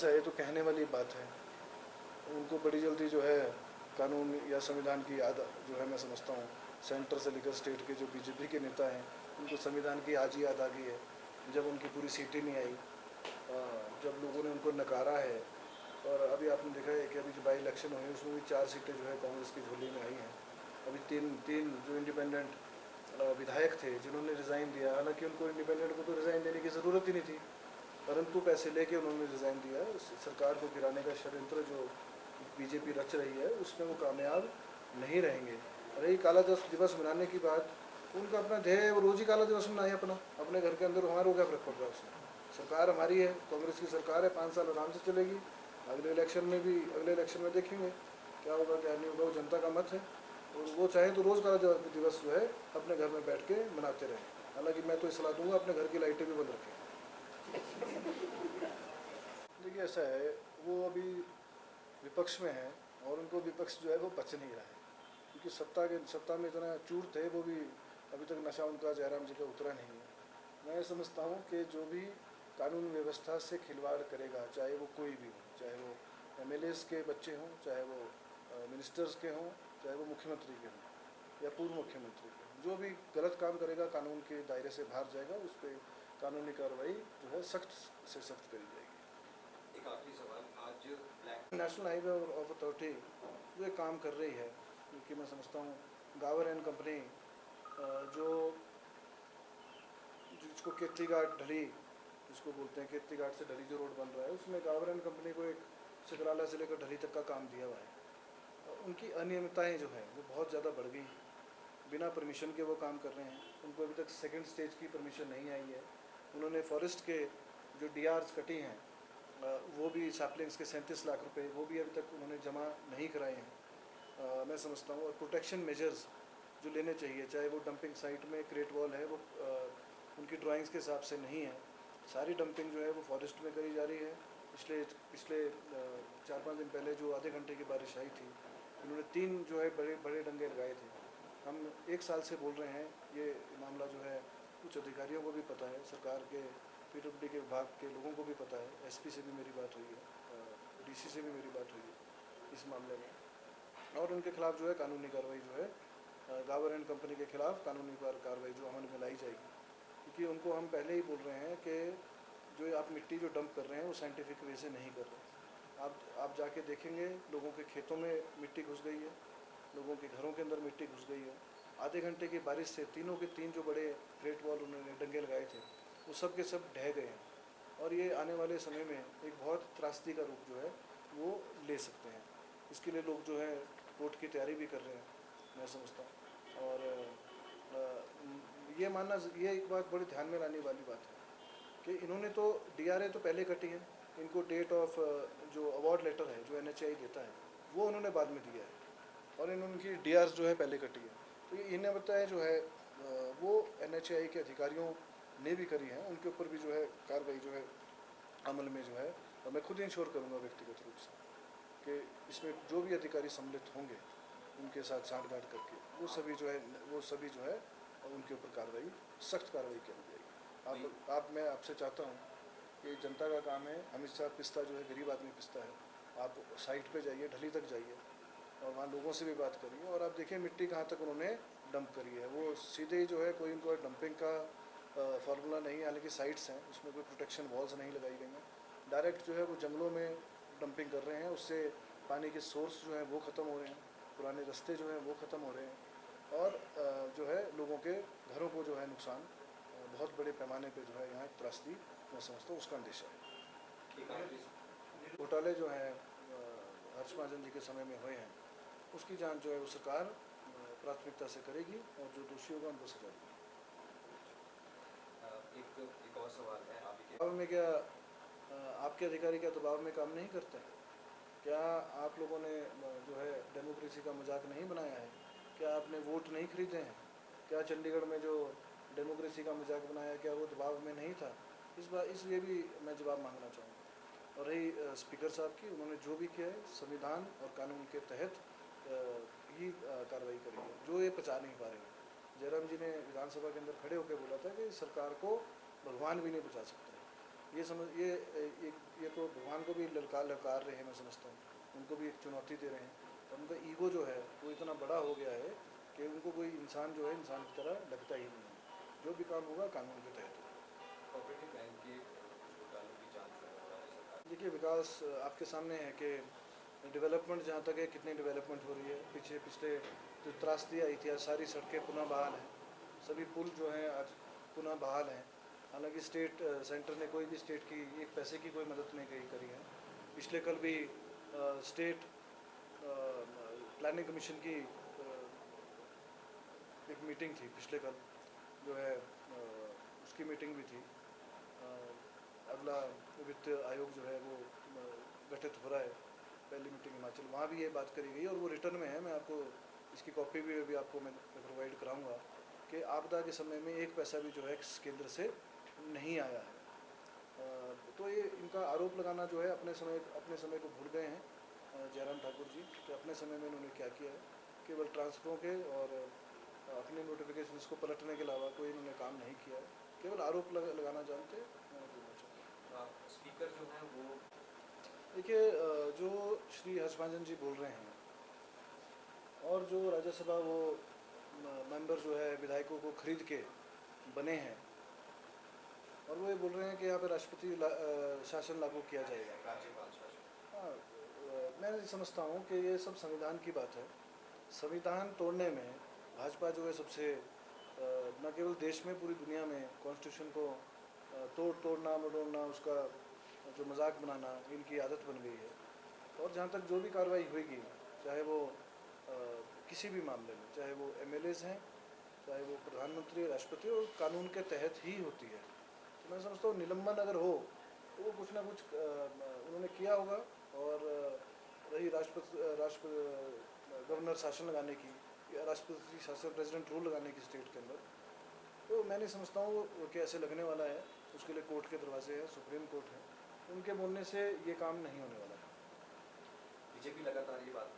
ऐसा है, तो कहने वाली बात है। उनको बड़ी जल्दी जो है कानून या संविधान की याद जो है, मैं समझता हूँ सेंटर से लेकर स्टेट के जो बीजेपी के नेता हैं उनको संविधान की आज ही याद आ गई है, जब उनकी पूरी सीटें नहीं आई, जब लोगों ने उनको नकारा है। और अभी आपने देखा है कि अभी जो बाई इलेक्शन हुई उसमें भी 4 सीटें जो है कांग्रेस की झोली में आई हैं। अभी तीन जो इंडिपेंडेंट विधायक थे जिन्होंने रिज़ाइन दिया, हालांकि उनको इंडिपेंडेंट को तो रिज़ाइन देने की ज़रूरत ही नहीं थी, परंतु पैसे लेके उन्होंने रिज़ाइन दिया। सरकार को गिराने का षड्यंत्र जो बीजेपी रच रही है उसमें वो कामयाब नहीं रहेंगे। रही काला दिवस मनाने की बात, उनका अपना ध्येय वो रोज़ ही काला दिवस मनाए अपने घर के अंदर, हमारे को क्या फर्क पड़ रहा है उसमें। सरकार हमारी है, कांग्रेस की सरकार है, 5 साल आराम से चलेगी। अगले इलेक्शन में देखेंगे क्या होगा क्या नहीं होगा, वो जनता का मत है। और वो चाहे तो रोज़ काला दिवस जो है अपने घर में बैठ के मनाते रहें। हालांकि मैं तो सलाह दूंगा अपने घर की लाइटें भी बंद रखें। देखिए ऐसा है, वो अभी विपक्ष में है और उनको विपक्ष जो है वो बच नहीं रहा है, क्योंकि सत्ता में इतना चूर थे, वो भी अभी तक नशा उनका जयराम जी का उतरा नहीं है। मैं समझता हूँ कि जो भी कानून व्यवस्था से खिलवाड़ करेगा, चाहे वो कोई भी हो, चाहे वो एमएलएस के बच्चे हों, चाहे वो मिनिस्टर्स के हों, चाहे वो मुख्यमंत्री के हों या पूर्व मुख्यमंत्री के हों, जो भी गलत काम करेगा कानून के दायरे से बाहर जाएगा, उस पर कानूनी कार्रवाई जो है सख्त से सख्त करी जाएगी। एक आखिरी सवाल, आज नेशनल हाईवे ऑफ अथॉरिटी जो एक काम कर रही है, क्योंकि मैं समझता हूँ गावर एंड कंपनी जो जिसको केती घाट ढली जिसको बोलते हैं, केती घाट से ढली जो रोड बन रहा है, उसमें गावर एंड कंपनी को एक सकराला से लेकर ढली तक का काम दिया हुआ है। उनकी अनियमितताएँ जो है वो बहुत ज़्यादा बढ़ गई, बिना परमिशन के वो काम कर रहे हैं। उनको अभी तक सेकंड स्टेज की परमिशन नहीं आई है। उन्होंने फॉरेस्ट के जो डीआर्स कटी हैं वो भी सैपलिंग्स के 37 लाख रुपए वो भी अभी तक उन्होंने जमा नहीं कराए हैं, मैं समझता हूँ। और प्रोटेक्शन मेजर्स जो लेने चाहिए, चाहे वो डंपिंग साइट में क्रेट वॉल है, वो उनकी ड्राइंग्स के हिसाब से नहीं है। सारी डंपिंग जो है वो फॉरेस्ट में करी जा रही है। पिछले 4-5 दिन पहले जो आधे घंटे की बारिश आई थी, उन्होंने 3 जो है बड़े डंगे लगाए थे। हम 1 साल से बोल रहे हैं, ये मामला जो है कुछ अधिकारियों को भी पता है, सरकार के पीडब्ल्यूडी के विभाग के लोगों को भी पता है, एसपी से भी मेरी बात हुई है, डीसी से भी मेरी बात हुई है इस मामले में, और उनके खिलाफ जो है कानूनी कार्रवाई जो है गावर एंड कंपनी के खिलाफ कानूनी कार्रवाई जो अमल में लाई जाएगी। क्योंकि उनको हम पहले ही बोल रहे हैं कि जो आप मिट्टी जो डंप कर रहे हैं वो साइंटिफिक वे से नहीं कर रहे। आप जाके देखेंगे लोगों के खेतों में मिट्टी घुस गई है, लोगों के घरों के अंदर मिट्टी घुस गई है। आधे घंटे की बारिश से तीनों के 3 जो बड़े ग्रेट वॉल उन्होंने डंगे लगाए थे वो सब के सब ढह गए हैं। और ये आने वाले समय में एक बहुत त्रासदी का रूप जो है वो ले सकते हैं। इसके लिए लोग जो है कोर्ट की तैयारी भी कर रहे हैं, मैं समझता हूँ। और ये एक बात बड़ी ध्यान में लाने वाली बात है कि इन्होंने तो डीआरए तो पहले कटी है, इनको डेट ऑफ जो अवार्ड लेटर है जो एनएचएआई देता है वो उन्होंने बाद में दिया है, और इनकी डीआरस जो है पहले कटी है। तो ये इन्हें बताया जो है वो एनएचएआई के अधिकारियों ने भी करी है, उनके ऊपर भी जो है कार्रवाई जो है अमल में जो है, और मैं खुद इंश्योर करूँगा व्यक्तिगत रूप से कि इसमें जो भी अधिकारी सम्मिलित होंगे उनके साथ साठगांठ करके वो सभी जो है उनके ऊपर कार्रवाई सख्त कार्रवाई की जाएगी। मैं आपसे चाहता हूँ कि जनता का काम है, हमेशा पिस्ता जो है गरीब आदमी पिसता है। आप साइट पे जाइए, ढली तक जाइए और वहाँ लोगों से भी बात करिए, और आप देखिए मिट्टी कहाँ तक उन्होंने डंप करी है। वो सीधे ही जो है कोई उनको डंपिंग का फार्मूला नहीं है, हालांकि साइट्स हैं उसमें कोई प्रोटेक्शन वॉल्स नहीं लगाई गई हैं, डायरेक्ट जो है वो जंगलों में डंपिंग कर रहे हैं। उससे पानी के सोर्स जो हैं वो ख़त्म हो रहे हैं, पुराने रास्ते जो हैं वो ख़त्म हो रहे हैं, और जो है लोगों के घरों को जो है नुकसान बहुत बड़े पैमाने पे जो है यहाँ त्रासदी मैं समझता हूँ उसका अंदेशा है। घोटाले जो हैं हर्ष महाजन जी के समय में हुए हैं उसकी जांच जो है वो सरकार प्राथमिकता से करेगी और जो दोषी होगा उनको सजा देगी। एक और सवाल है आपके दबाव में क्या आपके अधिकारी क्या दबाव में काम नहीं करते हैं? क्या आप लोगों ने जो है डेमोक्रेसी का मजाक नहीं बनाया है? क्या आपने वोट नहीं खरीदे हैं? क्या चंडीगढ़ में जो डेमोक्रेसी का मजाक बनाया क्या वो दबाव में नहीं था? इसलिए भी मैं जवाब मांगना चाहूँगा। और रही स्पीकर साहब की, उन्होंने जो भी किया है संविधान और कानून के तहत ही कार्रवाई करी है, जो ये पचा नहीं पा रहे हैं। जयराम जी ने विधानसभा के अंदर खड़े होकर बोला था कि सरकार को भगवान भी नहीं बचा सकता है, ये तो भगवान को भी ललकार रहे हैं, मैं समझता हूँ उनको भी एक चुनौती दे रहे हैं। और उनका ईगो जो है वो इतना बड़ा हो गया है कि उनको कोई इंसान जो है इंसान की तरह लगता ही नहीं है। जो भी काम होगा कानून के तहत होगा। कोऑपरेटिव बैंक के घोटालों की जांच हो रहा है सरकार। देखिए विकास आपके सामने है कि डेवलपमेंट जहाँ तक है कितनी डेवलपमेंट हो रही है। पिछले जो त्रासदी आई थी, आज सारी सड़कें पुनः बहाल हैं, सभी पुल जो हैं आज पुनः बहाल हैं। हालांकि सेंटर ने कोई भी स्टेट की एक पैसे की कोई मदद नहीं करी है। पिछले कल भी स्टेट प्लानिंग कमीशन की एक मीटिंग थी, पिछले कल जो है उसकी मीटिंग भी थी। अगला वित्त आयोग जो है वो गठित हो रहा है, पहली मीटिंग हिमाचल, वहाँ भी ये बात करी गई और वो रिटर्न में है। मैं आपको इसकी कॉपी भी अभी आपको मैं प्रोवाइड कराऊंगा कि आपदा के समय में एक पैसा भी जो है केंद्र से नहीं आया है। तो ये इनका आरोप लगाना जो है अपने समय को भूल गए हैं जयराम ठाकुर जी कि अपने समय में इन्होंने क्या किया है। केवल ट्रांसफरों के और अपने नोटिफिकेशंस को पलटने के अलावा कोई इन्होंने काम नहीं किया है, केवल आरोप लगाना जानते हैं। स्पीकर जो है वो देखिए जो श्री हर्षवर्धन जी बोल रहे हैं और जो राज्यसभा वो मेंबर जो है विधायकों को खरीद के बने हैं और वो ये बोल रहे हैं कि यहाँ पे राष्ट्रपति शासन लागू किया जाएगा। राज्यपाल शासन। हाँ, मैं समझता हूँ कि ये सब संविधान की बात है। संविधान तोड़ने में भाजपा जो है सबसे न केवल देश में पूरी दुनिया में कॉन्स्टिट्यूशन को तोड़ना मरोड़ना, उसका जो मजाक बनाना इनकी आदत बन गई है। और जहाँ तक जो भी कार्रवाई होगी, चाहे वो किसी भी मामले में, चाहे वो एमएलएज हैं, चाहे वो प्रधानमंत्री राष्ट्रपति, और कानून के तहत ही होती है। तो मैं समझता हूँ निलंबन अगर हो तो वो कुछ ना कुछ उन्होंने किया होगा। और रही गवर्नर शासन लगाने की या राष्ट्रपति शासन प्रेसिडेंट रूल लगाने की स्टेट के अंदर, तो मैं नहीं समझता हूँ कि ऐसे लगने वाला है। उसके लिए कोर्ट के दरवाजे हैं, सुप्रीम कोर्ट है, उनके बोलने से ये काम नहीं होने वाला है। बीजेपी लगातार ये बात